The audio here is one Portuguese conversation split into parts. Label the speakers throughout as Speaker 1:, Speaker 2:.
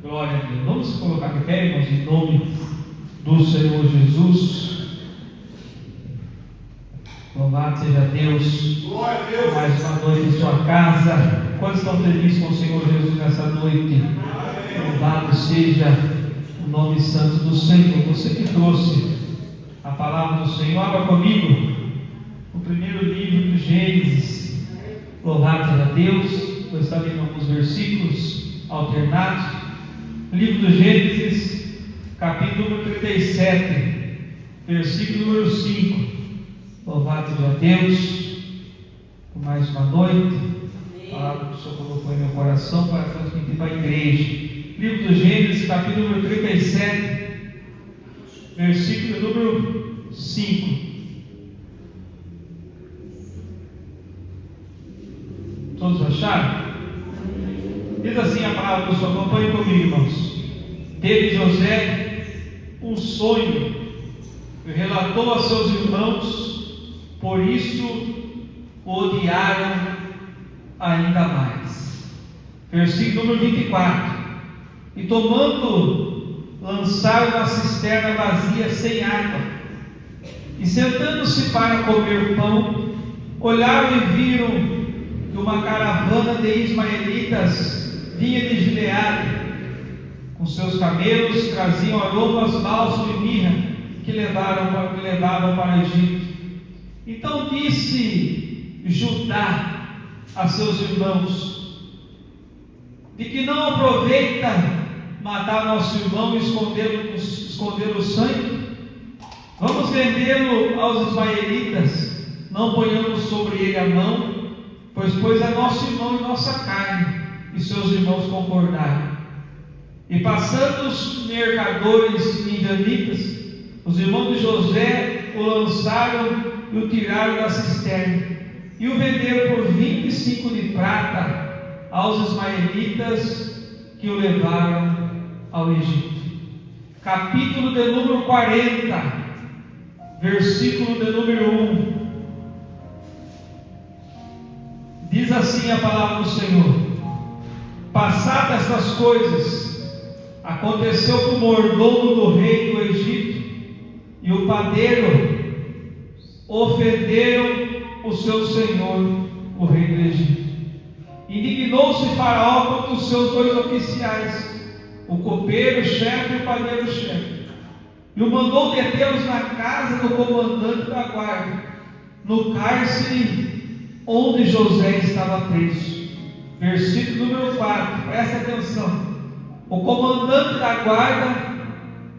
Speaker 1: Glória a Deus. Vamos colocar de pé, irmãos, em nome do Senhor Jesus. Louvado seja Deus.
Speaker 2: Glória a Deus.
Speaker 1: Mais uma noite em sua casa. Quantos estão felizes com o Senhor Jesus nessa noite? Louvado seja o nome santo do Senhor. Você que trouxe a palavra do Senhor, abra comigo o primeiro livro de Gênesis. Louvado seja Deus. Vou estar lendo alguns versículos alternados. Livro de Gênesis, capítulo número 37, versículo número 5. Louvado seja Deus por mais uma noite. A palavra que o Senhor colocou em meu coração para transmitir para a igreja. Livro de Gênesis, capítulo número 37, versículo número 5. Todos acharam? Diz assim a palavra do Senhor, acompanhe comigo, irmãos. Teve José um sonho e relatou a seus irmãos, por isso o odiaram ainda mais. Versículo número 24. E tomando, lançaram na cisterna vazia sem água, e sentando-se para comer pão, olharam e viram que uma caravana de ismaelitas vinha de Gileade, com seus camelos, traziam aromas, bálsamo e mirra, que levavam para o Egito. Então disse Judá a seus irmãos: de que não aproveita matar nosso irmão e esconder o sangue? Vamos vendê-lo aos ismaelitas, não ponhamos sobre ele a mão, pois é nosso irmão e nossa carne. E seus irmãos concordaram. E passando os mercadores midianitas, os irmãos de José o lançaram e o tiraram da cisterna, e o venderam por 25 de prata aos ismaelitas, que o levaram ao Egito. Capítulo de número 40, versículo de número 1. Diz assim a palavra do Senhor: passadas estas coisas, aconteceu que o mordomo do rei do Egito e o padeiro ofenderam o seu senhor, o rei do Egito. Indignou-se Faraó contra os seus dois oficiais, o copeiro-chefe e o padeiro-chefe, e o mandou detê-los na casa do comandante da guarda, no cárcere onde José estava preso. Versículo número 4, presta atenção. O comandante da guarda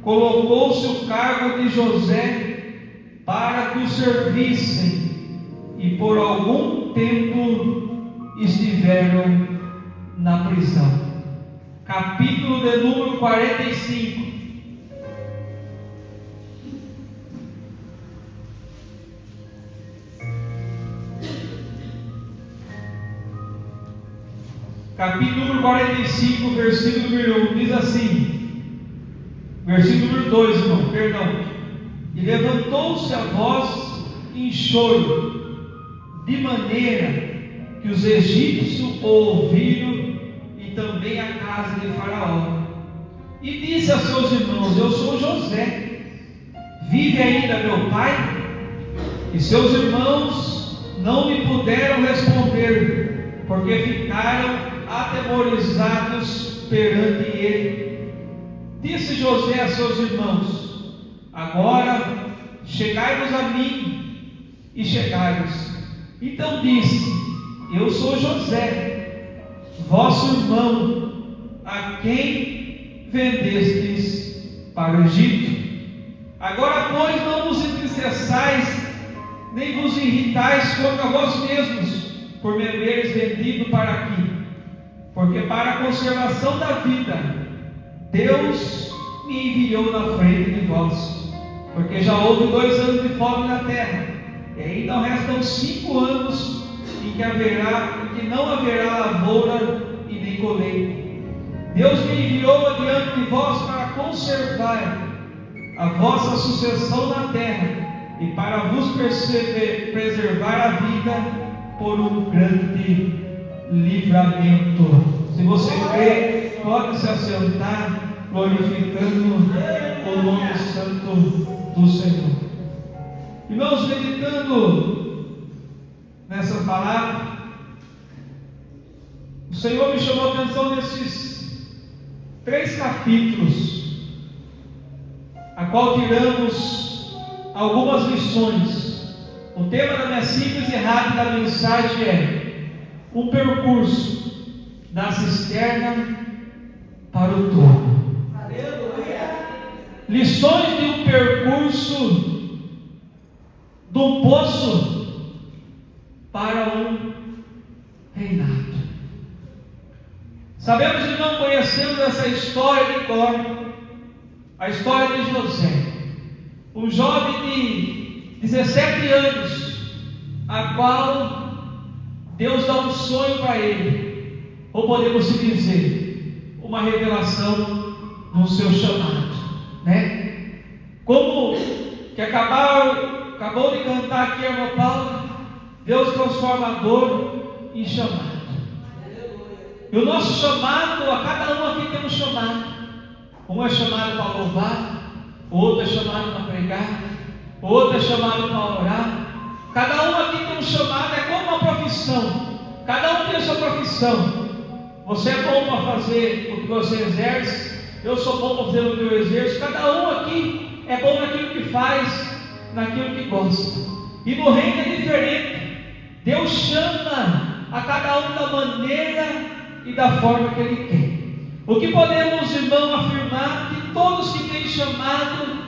Speaker 1: colocou-se o cargo de José para que o servissem, e por algum tempo estiveram na prisão. Capítulo de número 45. Capítulo número 45, versículo número 1, diz assim, versículo número 2, irmão, perdão. E levantou-se a voz em choro, de maneira que os egípcios o ouviram, e também a casa de Faraó. E disse a seus irmãos: eu sou José, vive ainda meu pai? E seus irmãos não lhe puderam responder, porque ficaram atemorizados perante ele. Disse José a seus irmãos: agora chegai-vos a mim. E chegai-vos. Então disse: eu sou José, vosso irmão, a quem vendestes para o Egito. Agora, pois, não vos entristeçais, nem vos irritais contra vós mesmos, por me haveres vendido para aqui, porque para a conservação da vida Deus me enviou na frente de vós, porque já houve 2 anos de fome na terra, e ainda restam 5 anos em que não haverá lavoura e nem colheita. Deus me enviou adiante de vós para conservar a vossa sucessão na terra, e para vos preservar a vida por um grande livramento. Se você crê, glória pode se assentar, glorificando o nome santo do Senhor. Irmãos, meditando nessa palavra, o Senhor me chamou a atenção nesses 3 capítulos, a qual tiramos algumas lições. O tema da minha simples e rápida mensagem é um percurso da cisterna para o trono. Lições de um percurso do poço para um reinado. Sabemos e não conhecemos essa história de cor, a história de José, um jovem de 17 anos, a qual Deus dá um sonho para ele, ou podemos dizer, uma revelação no seu chamado, né? Como que acabou de cantar aqui a irmã Paula, Deus transformador em chamado. E o nosso chamado, a cada um aqui tem um chamado. Um é chamado para louvar, o outro é chamado para pregar, o outro é chamado para orar. Cada um aqui tem um chamado, é como uma profissão. Cada um tem a sua profissão. Você é bom para fazer o que você exerce, eu sou bom para fazer o que eu exerço. Cada um aqui é bom naquilo que faz, naquilo que gosta. E no reino é diferente. Deus chama a cada um da maneira e da forma que Ele quer. O que podemos, irmão, afirmar que todos que têm chamado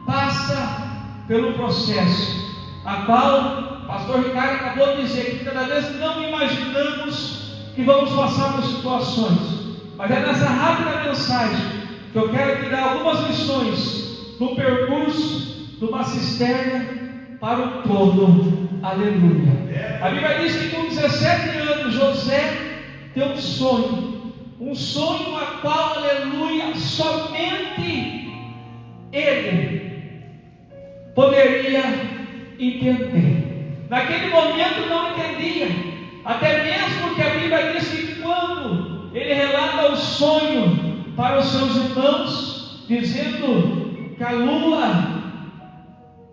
Speaker 1: passa pelo processo, a qual o pastor Ricardo acabou de dizer, que cada vez não imaginamos que vamos passar por situações, mas é nessa rápida mensagem que eu quero tirar algumas lições no percurso de uma cisterna para o trono. Aleluia. A Bíblia diz que com 17 anos José tem um sonho a qual, aleluia, somente ele poderia entender. Naquele momento não entendia, até mesmo que a Bíblia diz que quando ele relata o sonho para os seus irmãos, dizendo que a lua,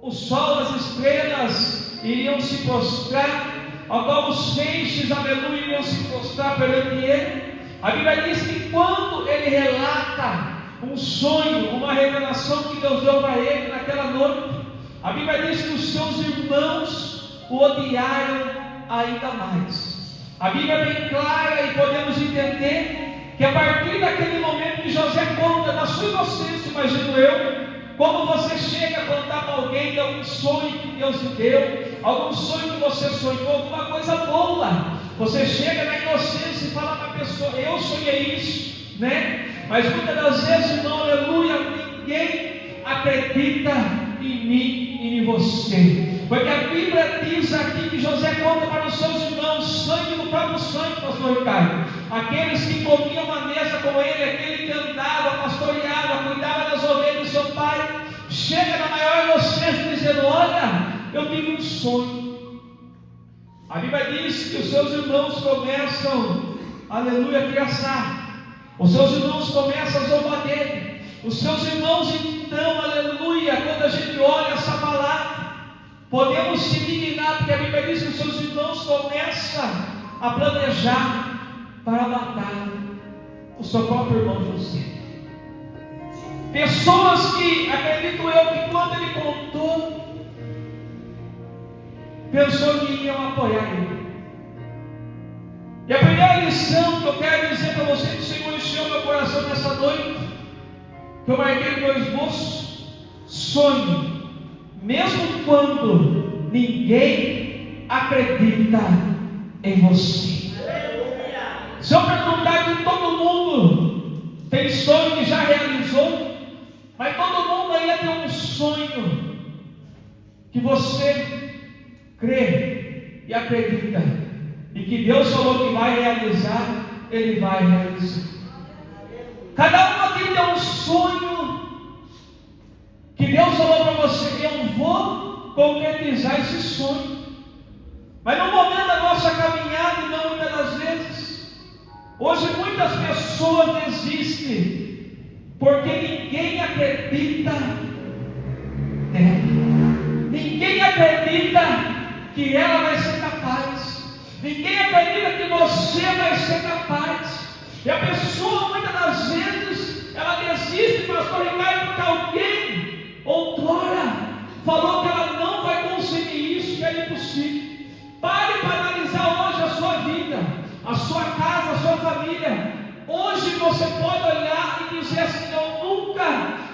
Speaker 1: o sol, as estrelas iriam se prostrar, ao qual os feixes, aleluia, iriam se prostrar perante ele. A Bíblia diz que quando ele relata um sonho, uma revelação que Deus deu para ele naquela noite, a Bíblia diz que os seus irmãos o odiaram ainda mais. A Bíblia é bem clara e podemos entender que a partir daquele momento que José conta na sua inocência, imagino eu, como você chega a contar para alguém de algum sonho que Deus lhe deu, algum sonho que você sonhou, alguma coisa boa, você chega na inocência e fala para a pessoa, eu sonhei isso, né? Mas muitas das vezes, irmão, aleluia, ninguém acredita em mim e em você, porque a Bíblia diz aqui que José conta para os seus irmãos, sangue do próprio sangue, pastor Ricardo, aqueles que comiam a mesa com ele, aquele que andava, pastoreava, cuidava das ovelhas do seu pai, chega na maior inocência dizendo, olha, eu tive um sonho. A Bíblia diz que os seus irmãos começam, aleluia, a criaçar, os seus irmãos começam a zombar dele, os seus irmãos então, aleluia, quando a gente olha essa palavra, podemos se indignar, porque a Bíblia diz que os seus irmãos começam a planejar para matar o seu próprio irmão José. Pessoas que, acredito eu, que quando ele contou, pensou que iam apoiar ele. E a primeira lição que eu quero dizer para você, que o Senhor encheu meu coração nessa noite, que eu marquei no meu esboço: sonhe, mesmo quando ninguém acredita em você. Se eu perguntar que todo mundo tem sonho que já realizou, mas todo mundo ainda tem um sonho que você crê e acredita, e que Deus falou que vai realizar, Ele vai realizar. Cada um aqui tem um sonho que Deus falou para você, eu vou concretizar esse sonho. Mas no momento da nossa caminhada, e não muitas das vezes, Hoje muitas pessoas desistem porque ninguém acredita nela. Ninguém acredita que ela vai ser capaz. Ninguém acredita que você vai ser capaz. E a pessoa, muitas das vezes, ela desiste, pastor Ricardo, porque alguém outrora falou que ela não vai conseguir isso, que é impossível. Pare para analisar hoje a sua vida, a sua casa, a sua família. Hoje você pode olhar e dizer assim: eu nunca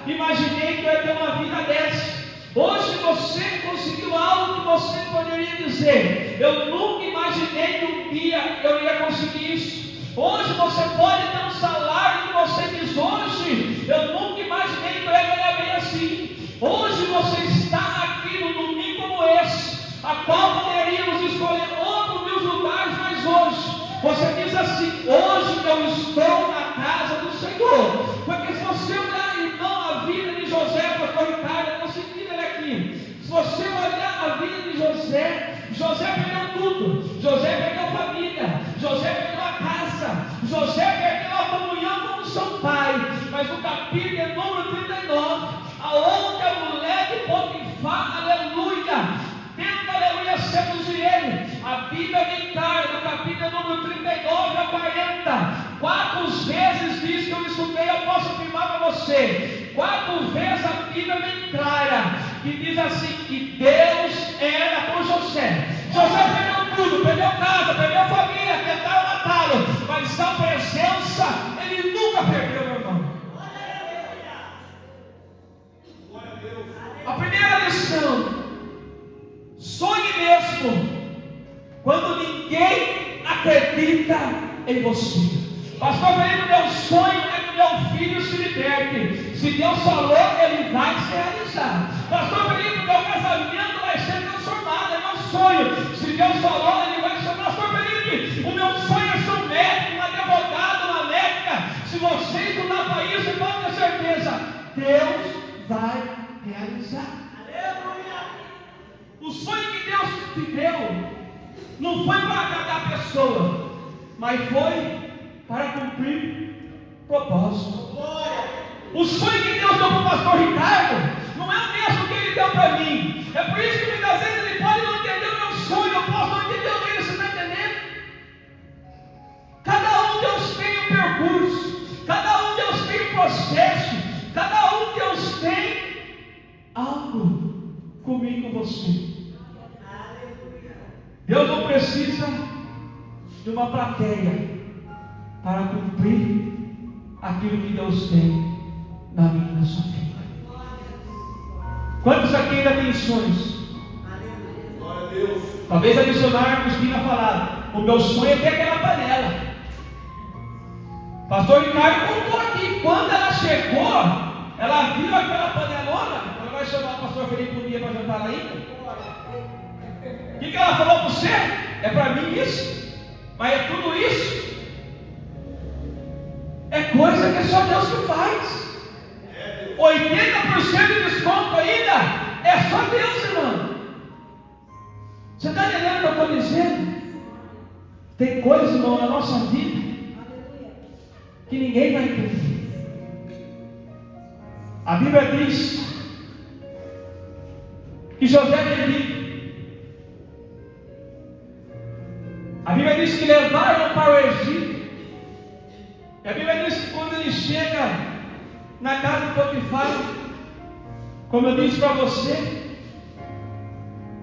Speaker 1: imaginei que eu ia ter uma vida dessa. Hoje você conseguiu algo que você poderia dizer: eu nunca imaginei que um dia eu ia conseguir isso. Hoje você pode ter um salário que você diz: hoje eu nunca imaginei que eu ia ganhar bem assim. Hoje você está aqui num domingo como esse, a qual poderíamos escolher outros mil lugares, mas hoje você diz assim: hoje eu estou na casa do Senhor. Porque se você olhar, irmão, a vida de José, pastor Ricardo, eu consegui ele aqui. Se você olhar a vida de José, José perdeu tudo. José perdeu família, José perdeu a casa, José perdeu a comunhão com o seu pai. Mas no capítulo número 39, aonde a mulher de Potifar, aleluia, tenta, aleluia, seduzir ele, a Bíblia bem clara, no capítulo número 39 a 40, 4 vezes diz que eu estudei, eu posso afirmar para você, 4 vezes a Bíblia bem clara, que diz assim, que Deus era com José. José perdeu tudo, perdeu casa, perdeu família, tentaram matá-lo, mas a presença ele nunca perdeu, meu irmão. A primeira lição: sonhe mesmo quando ninguém acredita em você. Pastor Felipe, meu sonho é que meu filho se liberte. Se Deus falou, ele vai se realizar. Pastor Felipe, meu casamento vai ser transformado, é meu sonho. Se Deus falou, ele vai ser. Pastor Felipe, o meu sonho é ser um médico, um advogado, uma médica. Se você estudar para isso, você pode ter certeza, Deus vai realizar. Aleluia! O sonho que Deus te deu não foi para agradar a pessoa, mas foi para cumprir propósito. O sonho que Deus deu para o pastor Ricardo não é o mesmo que ele deu para mim. É por isso que muitas vezes ele pode não entender o meu sonho, eu posso não entender o dele, você está entendendo? Cada um Deus tem um percurso, cada um Deus tem um processo, cada um Deus tem algo comigo e com você. Deus não precisa de uma plateia para cumprir aquilo que Deus tem na minha e na sua vida. Quantos aqui ainda têm sonhos? Talvez a missionária Cristina falar: o meu sonho é ter aquela panela. Pastor Ricardo contou aqui, quando ela chegou, ela viu aquela panelona. Ela vai chamar o pastor Felipe um dia para jantar lá ainda. O que ela falou para você? É para mim isso? Mas é tudo isso? É coisa que é só Deus que faz. 80% de desconto ainda é só Deus, irmão. Você está entendendo o que eu estou dizendo? Tem coisa, irmão, na nossa vida que ninguém vai entender. A Bíblia diz que José veio. A Bíblia diz que levaram para o Egito. E a Bíblia diz que quando ele chega na casa de Potifar, como eu disse para você,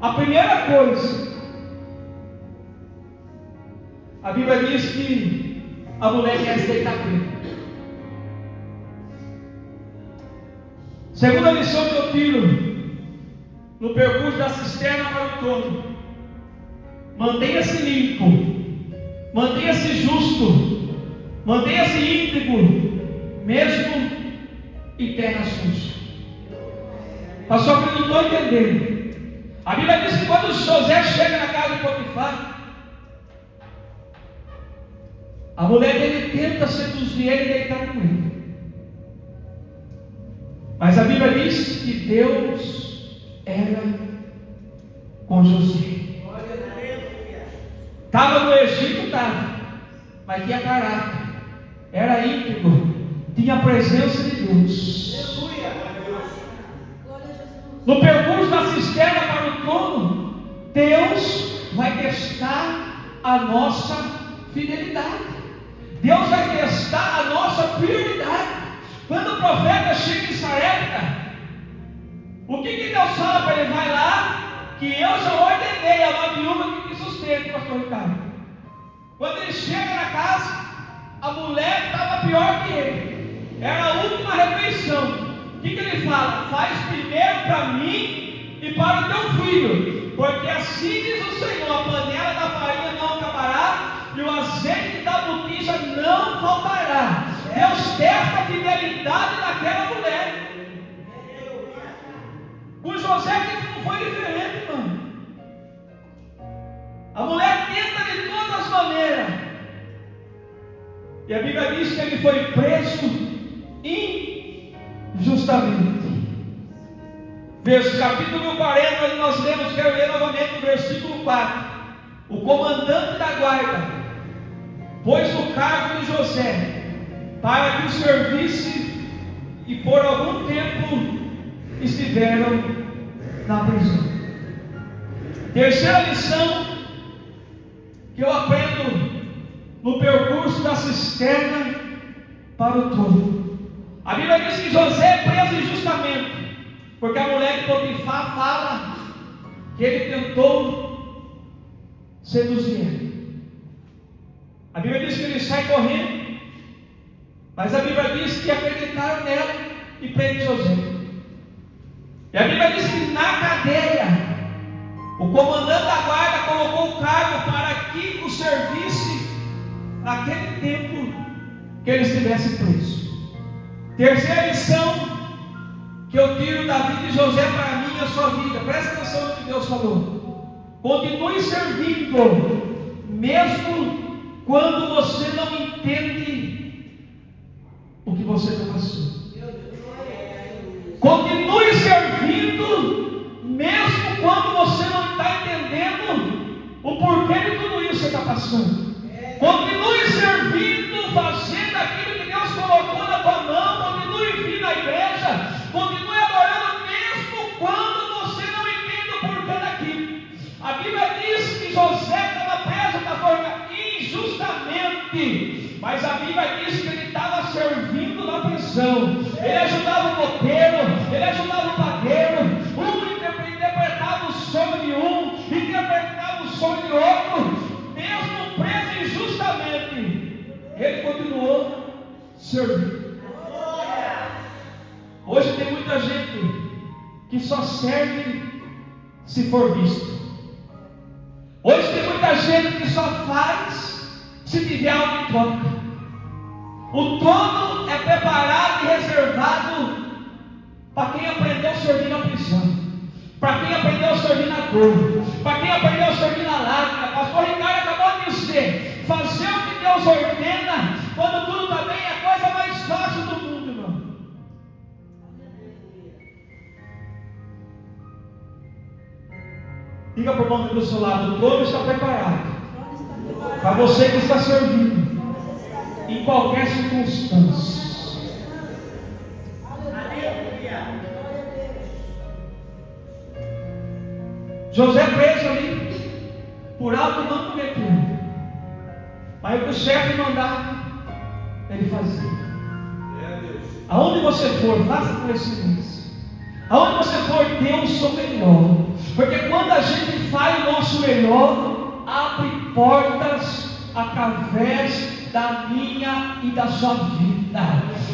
Speaker 1: a primeira coisa, a Bíblia diz que a mulher quer se deitar com ele. Segunda lição que eu tiro no percurso da cisterna para o trono: mantenha-se limpo, mantenha-se justo, mantenha-se íntegro, mesmo em terra suja. Pastor, eu não estou entendendo. A Bíblia diz que quando José chega na casa de Potifar, a mulher dele tenta seduzir ele e deitar com ele. Mas a Bíblia diz que Deus era com José. Estava no Egito, estava. mas tinha caráter, era íntegro, tinha a presença de Deus. No percurso da cisterna para o trono, Deus vai testar a nossa fidelidade. Deus vai testar a nossa prioridade. Quando o profeta chega em Sarepta, o que Deus fala para ele? Vai lá, que eu já ordenei a uma viúva que te sustente, pastor Ricardo. Quando ele chega na casa, a mulher estava pior que ele. Era a última refeição. O que ele fala? Faz primeiro para mim e para o teu filho, porque assim diz o Senhor: a panela da farinha não acabará e o azeite da botija não faltará. Deus testa a fidelidade daquela mulher. Com José não foi diferente, irmão. A mulher tenta de todas as maneiras, e a Bíblia diz que ele foi preso injustamente. Capítulo 40, onde nós lemos, quero ler novamente o versículo 4. O comandante da guarda pôs no cargo de José para que o servisse, e por algum tempo estiveram na prisão. Terceira lição que eu aprendo no percurso da cisterna para o trono. A Bíblia diz que José é preso injustamente, porque a mulher de Potifar fala que ele tentou seduzir ele. A Bíblia diz que ele sai correndo, mas a Bíblia diz que acreditaram nela e prende José. E a Bíblia diz que na cadeia, o comandante da guarda colocou o cargo para que o servisse naquele tempo que ele estivesse preso. Terceira lição que eu tiro da vida de José para mim e a sua vida. Presta atenção no que Deus falou. Continue servindo, mesmo quando você não entende o que você está passando. Continue servindo, mesmo quando você não está entendendo o porquê de tudo isso que você está passando. Continue servindo, fazendo aquilo que Deus colocou na tua mão. Continue vindo à igreja, continue adorando, mesmo quando você não entende o porquê daquilo. A Bíblia diz que José estava preso injustamente, mas a Bíblia diz que ele estava servindo na prisão. Ele ajudava o copeiro, ele ajudava o padeiro. Um interpretava o sonho de um, interpretava o sonho de outro. Mesmo preso injustamente, ele continuou servindo. Hoje tem muita gente que só serve se for visto. Hoje tem muita gente que só faz se tiver algo em troca. O trono é preparado e reservado para quem aprendeu a servir na prisão, para quem aprendeu a servir na dor, para quem aprendeu a servir na lágrima. Pastor Ricardo acabou de dizer: fazer o que Deus ordena quando tudo está bem é a coisa mais fácil do mundo, irmão. Diga para o irmão do seu lado: o trono está preparado para você que está servindo em qualquer circunstância. José preso ali, por algo não cometeu, mas o que o chefe mandava, ele fazia. Aonde você for, faça com excelência. Aonde você for, dê o seu melhor, porque quando a gente faz o nosso melhor, abre portas através da minha e da sua vida.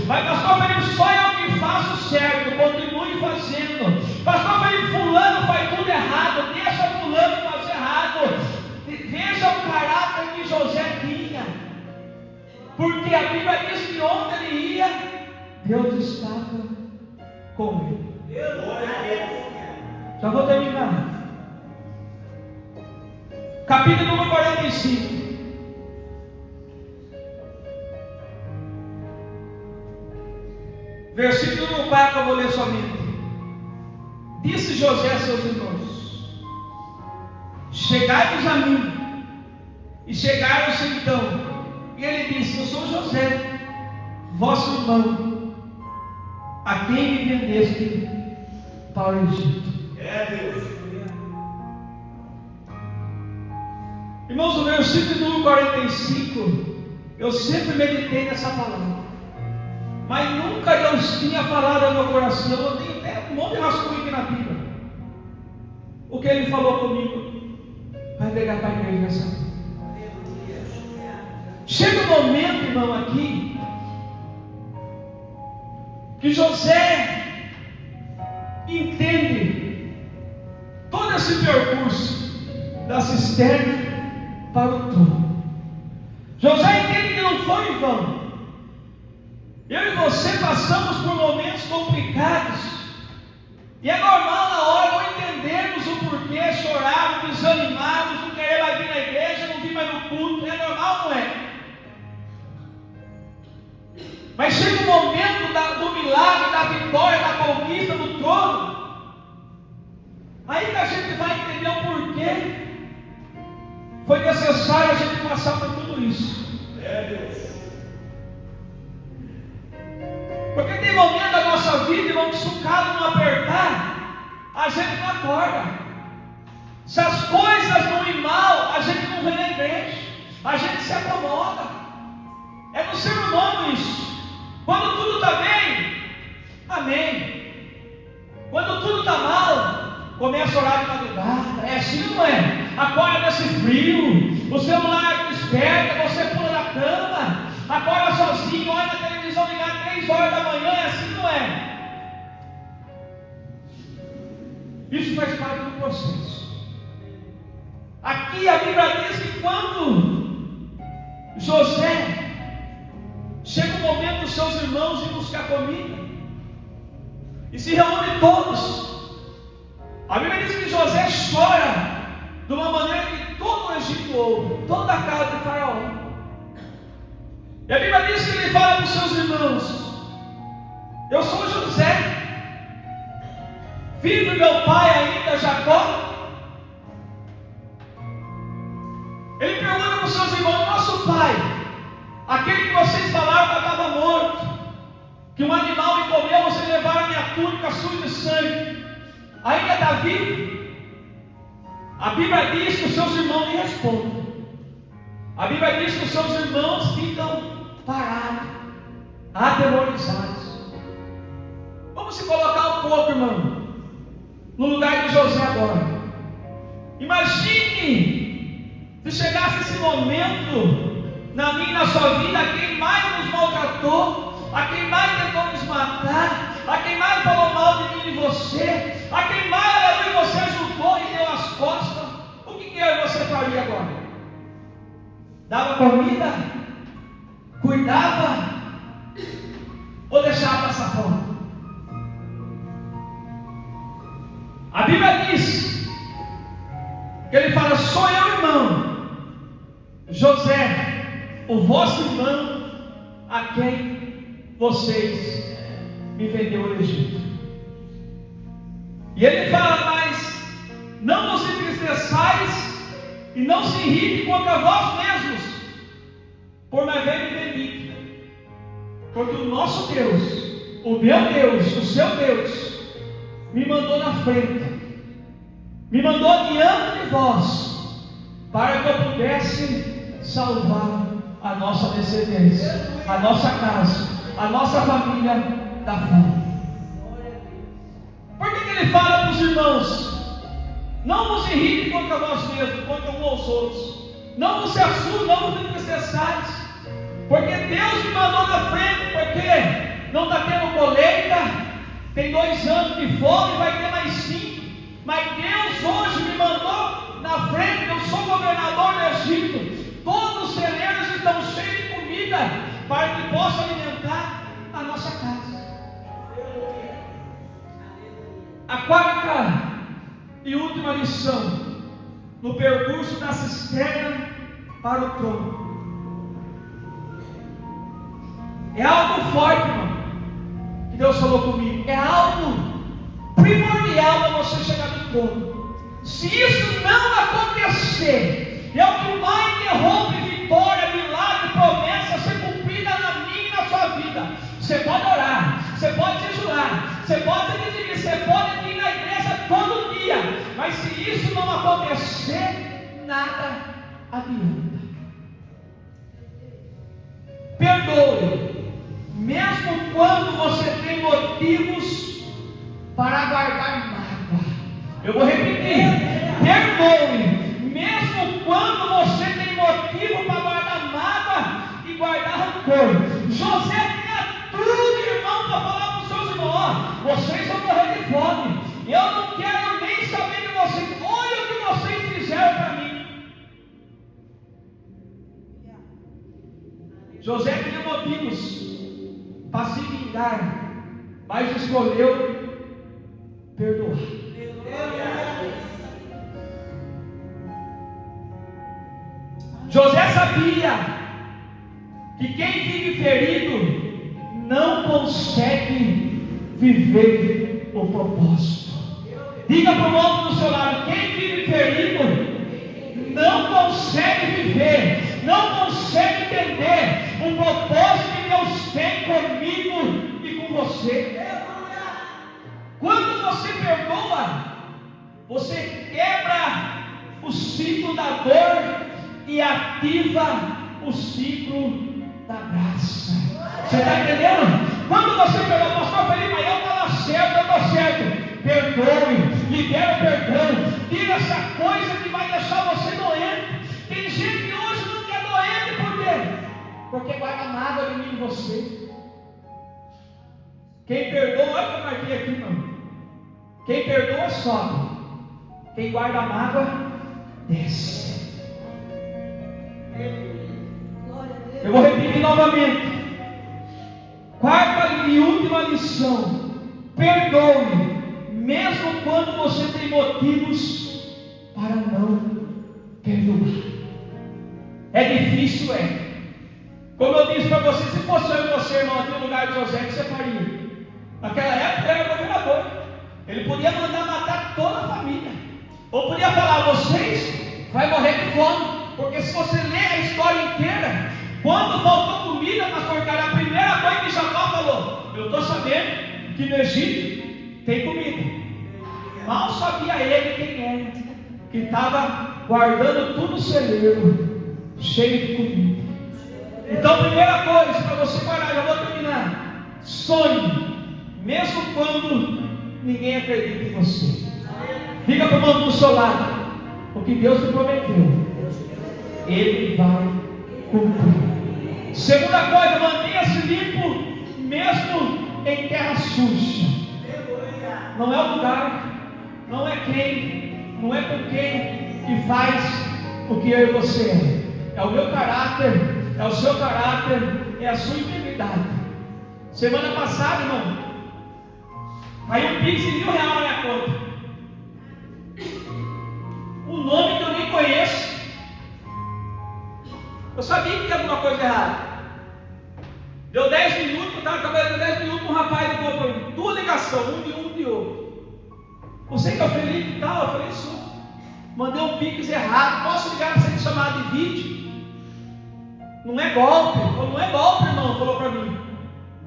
Speaker 1: Mas pastor Felipe, só eu que faço certo, continue fazendo. Pastor Felipe, fulano faz tudo errado, deixa fulano fazer errado. Veja o caráter que José tinha, porque a Bíblia diz que onde ele ia, Deus estava com ele. Já vou terminar. Capítulo número 45. Versículo número 4, eu vou ler somente. Disse José a seus irmãos: chegai-vos a mim. E chegaram-se então E ele disse: eu sou José, vosso irmão, a quem me vendeste para o Egito.
Speaker 2: Deus.
Speaker 1: Irmãos, o versículo número 45, eu sempre meditei nessa palavra, mas nunca Deus tinha falado ao meu coração. Eu tenho até um monte de rascunho aqui na Bíblia. O que ele falou comigo vai pegar para a igreja nessa vida. Chega um momento, irmão, aqui, que José entende todo esse percurso da cisterna para o trono. José entende que não foi em vão. Eu e você passamos por momentos complicados, e é normal na hora não entendermos o porquê, chorarmos, desanimarmos, não querer mais vir na igreja, não vir mais no culto. É normal, não é? Mas chega o momento do milagre, da vitória, da conquista do trono, aí que a gente vai entender o porquê foi necessário a gente passar por tudo isso.
Speaker 2: Deus.
Speaker 1: Porque tem momento da nossa vida, irmão, que se o calo não apertar, a gente não acorda. Se as coisas não ir mal, a gente não vem na igreja, a gente se acomoda. É no ser humano isso. Quando tudo está bem, amém. Quando tudo está mal, começa a orar de madrugada. É assim, não é? Acorda nesse frio, o celular desperta, você pula na cama, acorda sozinho, olha na televisão ligada 3 horas da manhã. É assim, não é? Isso faz parte do processo. Aqui a Bíblia diz que quando José chega o momento dos seus irmãos ir buscar comida, e se reúnem todos, a Bíblia diz que José chora de uma maneira que todo o Egito ouve, toda a casa de Faraó. E a Bíblia diz que ele fala para os seus irmãos: eu sou José, filho do meu pai ainda, Jacó. Ele pergunta para os seus irmãos: nosso pai, aquele que vocês falaram que estava morto, que um animal me comeu, vocês levaram a minha túnica suja de sangue, ainda está vivo? A Bíblia diz que os seus irmãos lhe respondem. A Bíblia diz que os seus irmãos ficam parados, atemorizados. Vamos se colocar um pouco, irmão, no lugar de José agora. Imagine se chegasse esse momento na minha e na sua vida, a quem mais nos maltratou, a quem mais tentou nos matar, a quem mais falou mal de mim e de você, a quem mais você ajudou e deu as costas. O que eu e você faria agora? Dava comida? Cuidava? Ou deixava passar fome? A Bíblia diz que ele fala: sou eu, irmão, José, o vosso irmão, a quem vocês me vendeu ao Egito. E ele fala: mas não vos entristeçais e não se irritem contra vós mesmos, por me haver me vendido. Porque o nosso Deus, o meu Deus, o seu Deus, me mandou na frente, me mandou diante de vós, para que eu pudesse salvar a nossa descendência, a nossa casa, a nossa família da fome. Por que ele fala para os irmãos: não vos irritem contra vós mesmos, contra uns aos outros, não vos se assustem, não vos entristeçais, porque Deus me mandou na frente, porque não está tendo colheita, tem 2 anos de fome, vai ter mais 5, mas Deus hoje me mandou na frente. Eu sou governador do Egito, todos os celeiros estão cheios de comida, para que possa alimentar a nossa casa. A quarta e última lição no percurso da cisterna para o trono é algo forte, irmão, que Deus falou comigo. É algo primordial para você chegar no trono. Se isso não acontecer, é o que mais interrompe vitória, milagre, promessa ser cumprida na minha e na sua vida. Você pode orar, você pode jejuar, você pode se dividir, você pode vir na igreja todo dia, mas se isso não acontecer, nada adianta. Perdoe, mesmo quando você tem motivos para guardar mágoa. Eu vou repetir: perdoe, mesmo quando você tem motivo para guardar mágoa e guardar rancor. José tinha tudo, irmão, para falar para os seus irmãos: vocês vão morrer de fome, eu não quero nem saber de vocês, olha o que vocês fizeram para mim. José tinha motivos para se vingar, mas escolheu perdoar. José sabia que quem vive ferido não consegue viver o propósito. Diga para o outro do seu lado: quem vive ferido não consegue viver, não consegue entender o propósito que Deus tem comigo e com você. Quando você perdoa, você quebra o ciclo da dor e ativa o ciclo da graça. Você está entendendo? Quando você perdoa, o pastor Felipe, mas eu estava certo, eu estou certo. Perdoe, libera o perdão, tira essa coisa que vai deixar você doente. Tem gente que hoje não quer doente, por quê? Porque guarda mágoa de mim e você. Quem perdoa, olha que eu marquei aqui, irmão. Quem perdoa sobe, quem guarda mágoa desce. Eu vou repetir novamente. Quarta e última lição: perdoe, mesmo quando você tem motivos para não perdoar. É difícil, é. Como eu disse para você, se fosse eu e você, irmão, aqui no lugar de José, o que você faria? Naquela época ele era governador. Ele podia mandar matar toda a família, ou podia falar: vocês vão morrer de fome. Porque se você ler a história inteira, quando faltou comida, pastor Cara, a primeira coisa que Jacó falou: eu estou sabendo que no Egito tem comida. Mal sabia ele quem era, que estava guardando tudo no celeiro, cheio de comida. Então, primeira coisa para você guardar, já vou terminar: sonhe, mesmo quando ninguém acredita em você. Diga para o mundo do seu lado: o que Deus te prometeu, Ele vai cumprir. Segunda coisa: mantenha-se limpo mesmo em terra suja. Não é o lugar, não é quem, não é com quem que faz o que eu e você é. É o meu caráter, é o seu caráter, é a sua integridade. Semana passada, irmão, caiu um pix de R$1.000 na minha conta. Um nome que eu nem conheço. Eu sabia que tinha alguma coisa errada. Deu 10 minutos, eu estava trabalhando 10 minutos, um rapaz ligou para mim. 2 ligações, um de um de outro. Você que é o Felipe e tal? Eu falei: sou. Mandei um pix errado. Posso ligar para você te chamar de vídeo? Não é golpe. Ele falou: não é golpe, irmão. Falou para mim: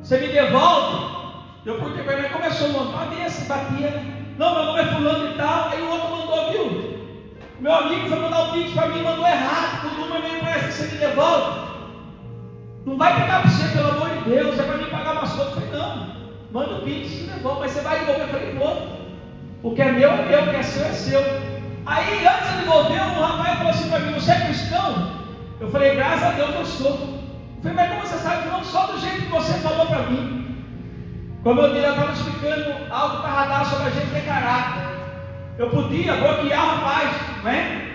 Speaker 1: você me devolve? Eu porque para ele começou a montar desse, batia. Não, meu nome é fulano e tal. Aí o outro mandou, viu? Meu amigo foi mandar o pix para mim, mandou errado. O número nem parece que você me devolve. Não vai pegar para você, pelo amor de Deus. É para mim pagar umas contas. Eu falei: não, manda o pix, se devolve. Mas você vai devolver? Eu falei: vou. O que é meu, o que é seu, é seu. Aí, antes de devolver, um rapaz falou assim para mim: você é cristão? Eu falei: graças a Deus eu sou. Eu falei: mas como você sabe? Não, só do jeito que você falou para mim. Como eu disse, eu estava explicando algo para radar sobre a gente ter caráter. Eu podia bloquear o rapaz, não é?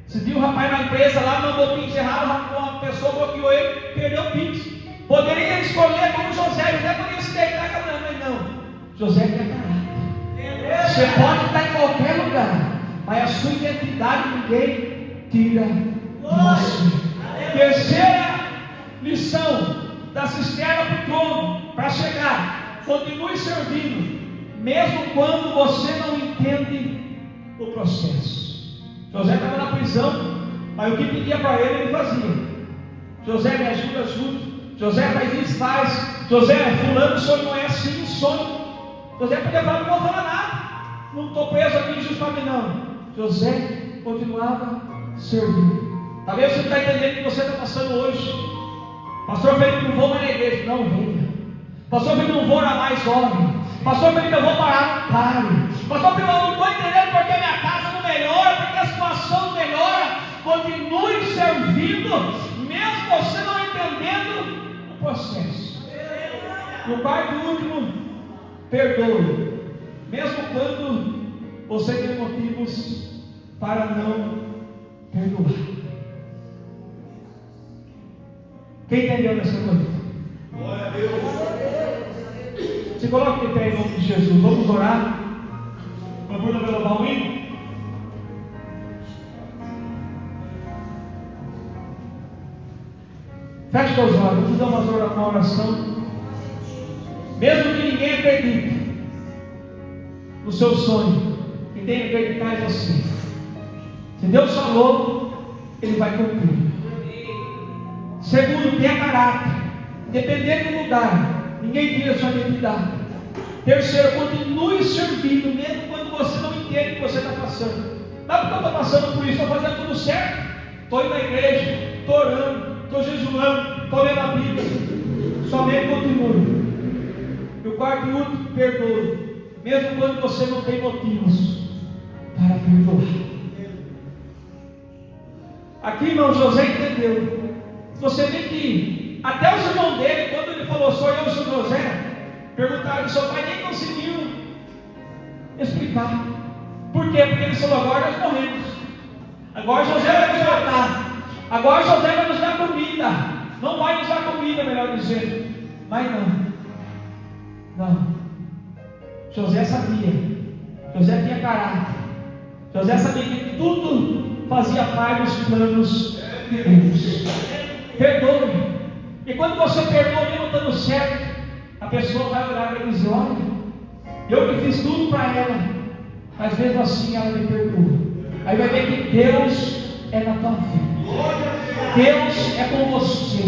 Speaker 1: Se viu o rapaz na empresa lá, mandou o pix errado, uma pessoa bloqueou ele, perdeu o pix. Poderia escolher como José poderia se deitar com a mulher, mas não. José tem caráter. Você pode estar em qualquer lugar, mas a sua identidade ninguém tira de você. Terceira lição da cisterna para o trono, para chegar: continue servindo, mesmo quando você não entende o processo. José estava na prisão, mas o que pedia para ele, ele fazia. José me ajuda, ajuda. José faz isso, faz. José, fulano, o sonho não é assim, um sonho. José podia falar, não vou falar nada. Não estou preso aqui injustamente, não. José continuava servindo. Talvez você não está entendendo o que você está passando hoje. Pastor Felipe, não vou mais na igreja. Não venha. Pastor Felipe, não vou orar mais, ore. Pastor Felipe, eu vou parar, não pare. Pastor Felipe, eu não estou entendendo porque minha casa não melhora, porque a situação não melhora. Continue servindo, mesmo você não entendendo o processo. E o quarto e último, perdoe, mesmo quando você tem motivos para não perdoar. Quem entendeu nessa noite?
Speaker 2: Glória a Deus.
Speaker 1: Se coloque de pé em nome de Jesus. Vamos orar. Vamos levar o hino. Feche seus olhos. Vamos dar uma oração. Mesmo que ninguém acredite no seu sonho, quem tem que acreditar é você. Se Deus falou, Ele vai cumprir. Segundo, tenha caráter. Dependendo do lugar, ninguém tira sua identidade. Terceiro, continue servindo, mesmo quando você não entende o que você está passando. Não é porque eu estou passando por isso, estou fazendo tudo certo. Estou indo na igreja, estou orando, estou jejuando, estou lendo a Bíblia. Somente continue. E o quarto e último, perdoe, mesmo quando você não tem motivos para perdoar. Aqui, irmão, José entendeu. Você vê que até os irmãos dele, quando ele falou, sou eu, sou José, perguntaram, seu pai nem conseguiu explicar. Por quê? Porque ele falou, agora nós morremos. Agora José vai nos matar. Agora José vai nos dar comida. Não vai nos dar comida, melhor dizendo. Mas não. José sabia. José tinha caráter. José sabia que tudo fazia parte dos planos de Deus. Perdoe. E quando você perdoa, mesmo estando certo, a pessoa vai olhar e dizer, olha, eu que fiz tudo para ela, mas mesmo assim ela me perdoa. Aí vai ver que Deus é na tua vida. Deus é com você.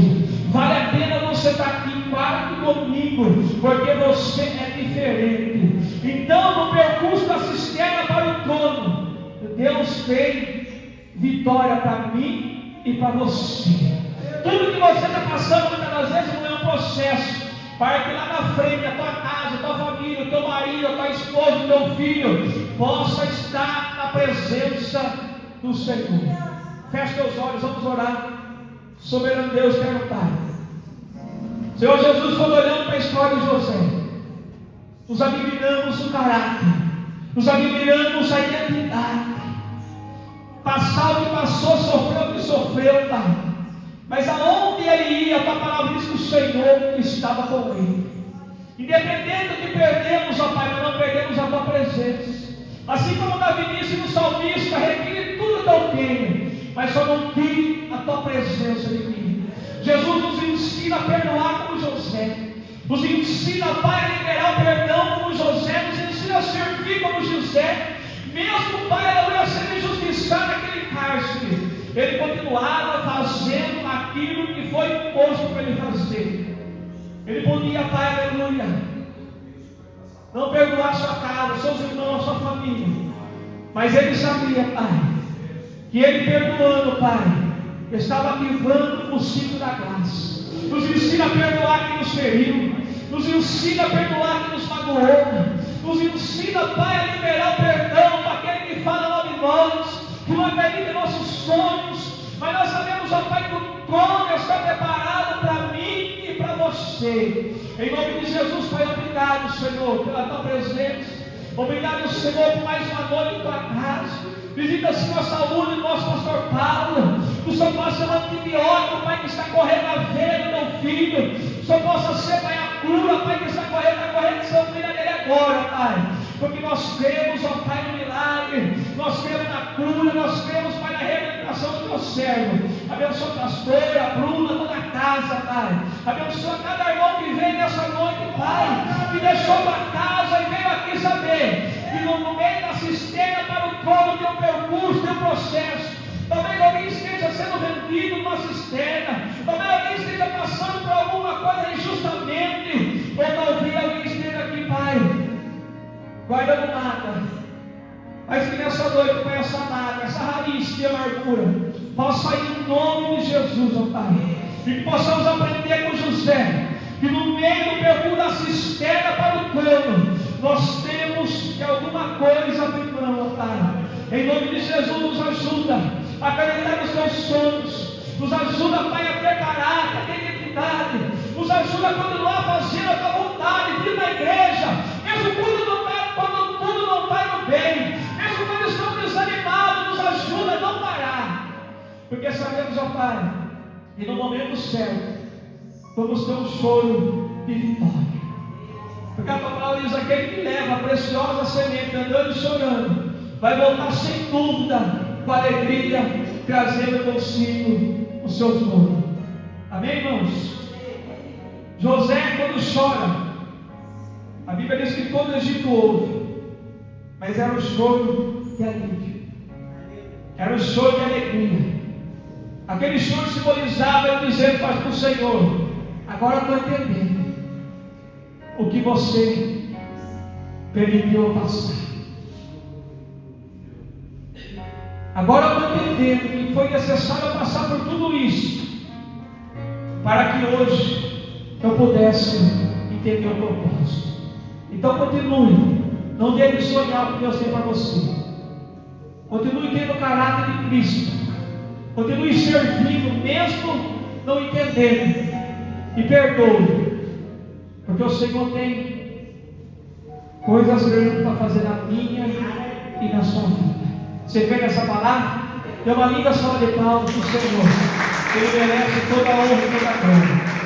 Speaker 1: Vale a pena você estar aqui quarto domingo, porque você é diferente. Então, no percurso da cisterna para o trono, Deus tem vitória para mim e para você. Tudo que você está passando muitas das vezes não é um processo, para que lá na frente a tua casa, a tua família, o teu marido, a tua esposa, o teu filho possa estar na presença do Senhor. Feche teus olhos, vamos orar. Soberano Deus, eterno Pai, Senhor Jesus, quando olhamos para a história de José, nos admiramos o caráter, nos admiramos a identidade. Passar o que passou, sofreu o que sofreu, Pai. Mas aonde ele ia, a tua palavra diz que o Senhor estava com ele. Independente do que perdemos, ó Pai, nós não perdemos a tua presença. Assim como Davi disse no salmista, retire tudo que eu tenho, mas só não tire a tua presença de mim. Jesus nos ensina a perdoar como José, nos ensina, Pai, a liberar o perdão como José, nos ensina a servir como José. Mesmo, Pai, aleluia, sendo injustiçado naquele cárcere, ele continuava fazendo aquilo que foi imposto para ele fazer. Ele podia, Pai, aleluia, não perdoar sua casa, seus irmãos, sua família, mas ele sabia, Pai, que ele perdoando, Pai, estava ativando o ciclo da graça. Nos ensina a perdoar quem nos feriu, nos ensina a perdoar quem nos magoou, nos ensina, Pai, a liberar o perdão para aquele que fala nome de nós, que não acredita em nossos sonhos, mas nós sabemos, ó Pai, que o trono está preparado para mim e para você. Em nome de Jesus, Pai, obrigado, Senhor, pela tua presença. Obrigado, Senhor, por mais uma noite em tua casa. Visita, Senhor, a saúde do nosso pastor Paulo. Que o Senhor possa ser um antibiótico, Pai, que está correndo a veia do teu filho. Que o Senhor possa ser, Pai, a cura, Pai, que está correndo a corrente sanguínea dele agora, Pai. Porque nós cremos, ó Pai, no milagre. Nós cremos na cura. Nós cremos, Pai, na reabilitação do teu servo. Abençoa a pastora, a Bruna, toda a casa, Pai. Abençoa cada irmão que veio nessa noite, Pai, que deixou a casa e veio aqui saber que no meio da cisterna para o trono tem um percurso, tem um processo. Talvez alguém esteja sendo vendido numa cisterna, talvez alguém esteja passando por alguma coisa injustamente, ou talvez alguém esteja aqui, Pai, guardando mágoa, mas que nessa noite, com essa mágoa, essa raiz de amargura, possa sair em nome de Jesus, ó Pai, e que possamos aprender com José, que no meio do percurso da cisterna para o trono, nós temos que alguma coisa abrir mão, ó Pai. Em nome de Jesus, nos ajuda a acreditar nos teus sonhos, nos ajuda, Pai, a ter caráter, a ter identidade, nos ajuda a continuar fazendo a tua vontade, vir na igreja, mesmo quando tudo não está indo bem, mesmo quando estamos desanimados, nos ajuda a não parar, porque sabemos, ó Pai, que no momento certo vamos ter um choro de vitória, porque a tua palavra diz: aquele que leva a preciosa semente andando e chorando, vai voltar sem dúvida, com alegria, trazendo consigo os seus nomes. Amém, irmãos? José, quando chora, a Bíblia diz que todo o Egito ouve, mas era um choro de alívio, era um choro de alegria. Aquele choro simbolizava ele dizendo para o Senhor: agora eu estou entendendo o que você permitiu eu passar. Agora eu estou entendendo que foi necessário passar por tudo isso, para que hoje eu pudesse entender o propósito. Então continue, não deixe de sonhar o que Deus tem para você. Continue tendo o caráter de Cristo, continue servindo, mesmo não entendendo, e perdoe, porque o Senhor tem coisas grandes para fazer na minha e na sua vida. Você crê nessa palavra? Dê uma linda salva de palmas para o Senhor, Ele merece toda a honra e toda a glória.